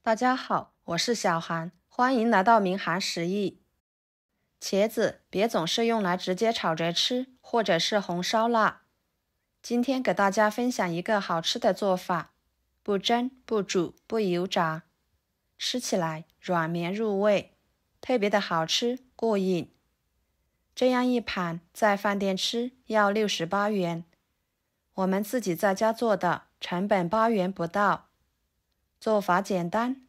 大家好，我是小韩，欢迎来到明涵食艺。茄子别总是用来直接炒着吃，或者是红烧腊。今天给大家分享一个好吃的做法，不蒸、不煮、不油炸，吃起来软绵入味，特别的好吃过瘾。这样一盘在饭店吃要68元，我们自己在家做的成本8元不到。做法简单，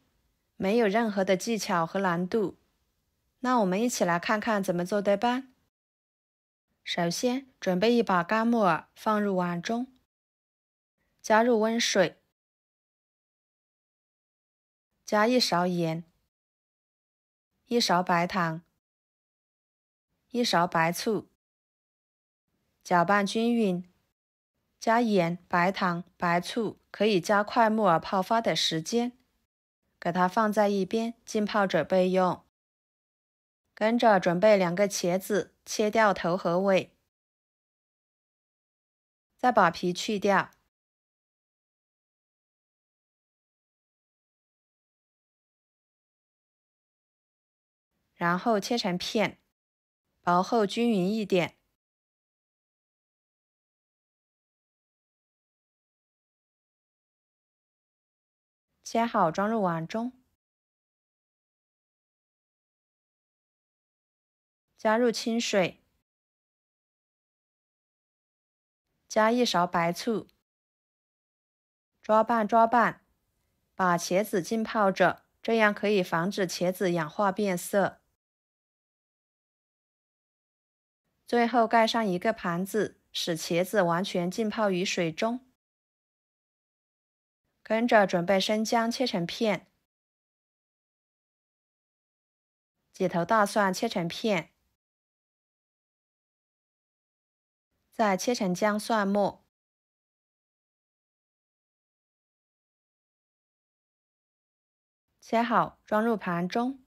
没有任何的技巧和难度。那我们一起来看看怎么做的吧。首先，准备一把干木耳放入碗中，加入温水，加1勺盐，1勺白糖，1勺白醋，搅拌均匀。加盐、白糖、白醋可以加快木耳泡发的时间，给它放在一边浸泡着备用。跟着准备2个茄子，切掉头和尾，再把皮去掉，然后切成片，薄厚均匀一点。切好装入碗中，加入清水，加1勺白醋，抓拌，把茄子浸泡着，这样可以防止茄子氧化变色。最后盖上一个盘子，使茄子完全浸泡于水中。跟着准备生姜切成片，几头大蒜切成片，再切成姜蒜末，切好装入盘中。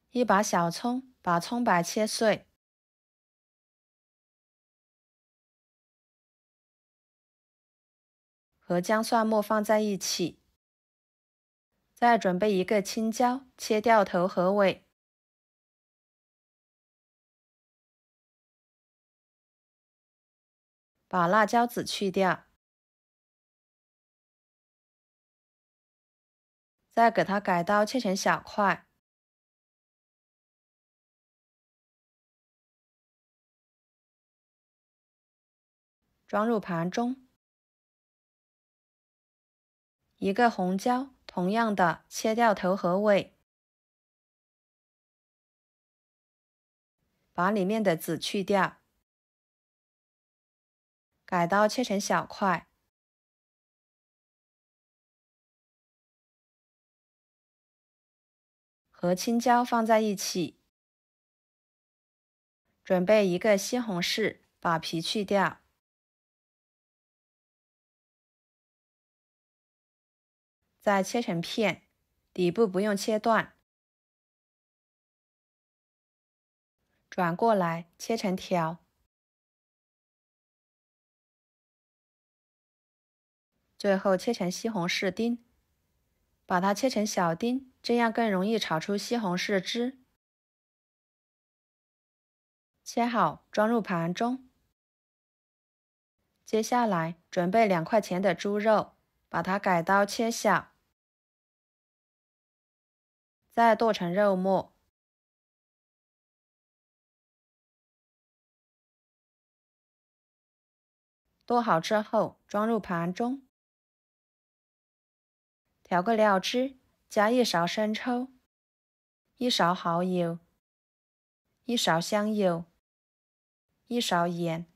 一把小葱，把葱白切碎，和姜蒜末放在一起。再准备1个青椒，切掉头和尾，把辣椒籽去掉，再给它改刀切成小块。装入盘中。1个红椒，同样的切掉头和尾，把里面的籽去掉，改刀切成小块。和青椒放在一起。准备1个西红柿，把皮去掉，再切成片，底部不用切断。转过来切成条，最后切成西红柿丁，把它切成小丁，这样更容易炒出西红柿汁。切好装入盘中。接下来准备2块钱的猪肉，把它改刀切小，再剁成肉末。剁好之后装入盘中，调个料汁，加1勺生抽，1勺蚝油，1勺香油，1勺盐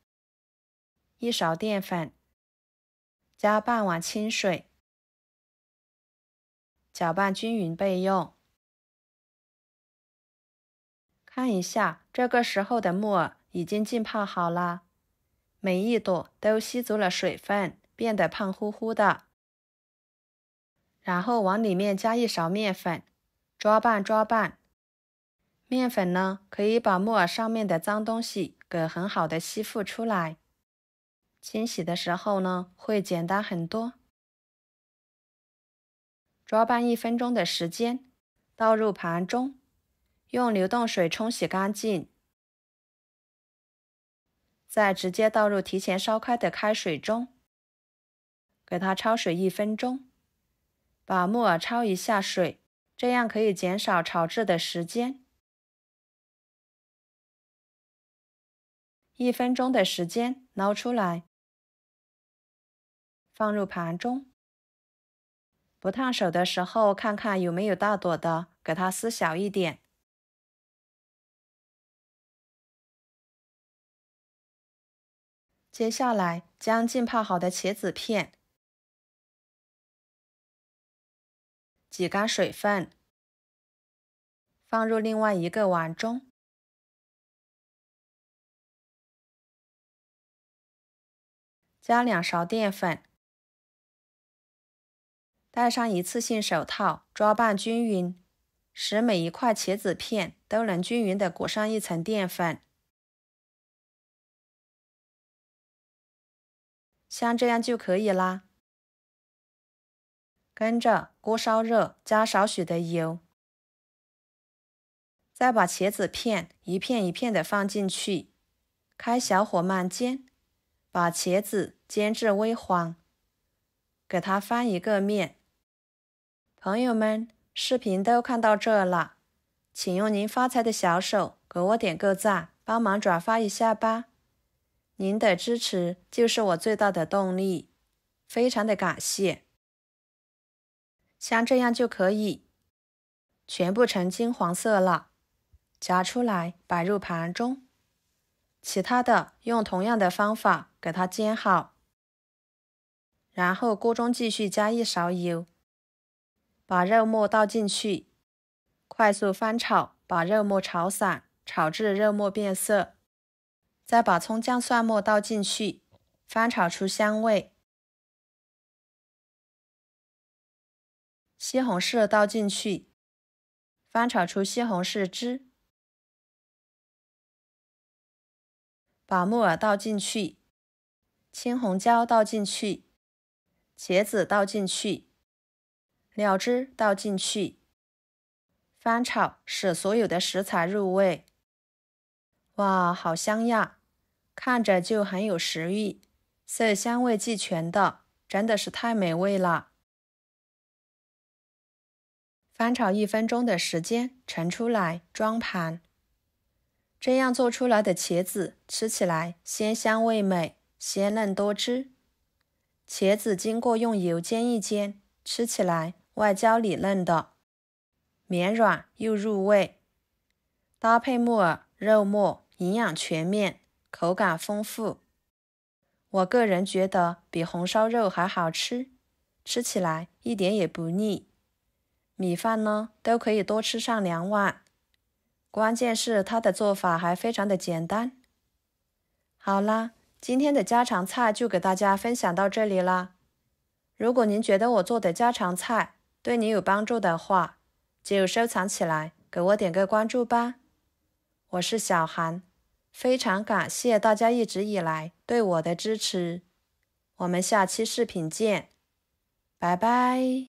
，1勺淀粉，加半碗清水，搅拌均匀备用。看一下，这个时候的木耳已经浸泡好了，每一朵都吸足了水分，变得胖乎乎的。然后往里面加1勺面粉，抓拌。面粉呢，可以把木耳上面的脏东西给很好的吸附出来，清洗的时候呢，会简单很多。抓拌1分钟的时间，倒入盘中，用流动水冲洗干净，再直接倒入提前烧开的开水中，给它焯水1分钟，把木耳焯一下水，这样可以减少炒制的时间。1分钟的时间捞出来，放入盘中。不烫手的时候，看看有没有大朵的，给它撕小一点。接下来将浸泡好的茄子片挤干水分，放入另外一个碗中，加2勺淀粉，戴上一次性手套，抓拌均匀，使每一块茄子片都能均匀地裹上一层淀粉。像这样就可以啦。跟着锅烧热，加少许的油，再把茄子片一片一片的放进去，开小火慢煎，把茄子煎至微黄，给它翻一个面。朋友们，视频都看到这了，请用您发财的小手给我点个赞，帮忙转发一下吧。您的支持就是我最大的动力，非常的感谢。像这样就可以，全部呈金黄色了，夹出来摆入盘中。其他的用同样的方法给它煎好，然后锅中继续加1勺油，把肉末倒进去，快速翻炒，把肉末炒散，炒至肉末变色。再把葱姜蒜末倒进去，翻炒出香味。西红柿倒进去，翻炒出西红柿汁。把木耳倒进去，青红椒倒进去，茄子倒进去，料汁倒进去，翻炒，使所有的食材入味。哇，好香呀！看着就很有食欲，色香味俱全的，真的是太美味了。翻炒1分钟的时间，盛出来装盘。这样做出来的茄子吃起来鲜香味美，鲜嫩多汁。茄子经过用油煎一煎，吃起来外焦里嫩的，绵软又入味。搭配木耳、肉末，营养全面，口感丰富。我个人觉得比红烧肉还好吃，吃起来一点也不腻。米饭呢，都可以多吃上2碗。关键是它的做法还非常的简单。好啦，今天的家常菜就给大家分享到这里啦。如果您觉得我做的家常菜对你有帮助的话，就收藏起来，给我点个关注吧。我是小韩，非常感谢大家一直以来对我的支持。我们下期视频见，拜拜。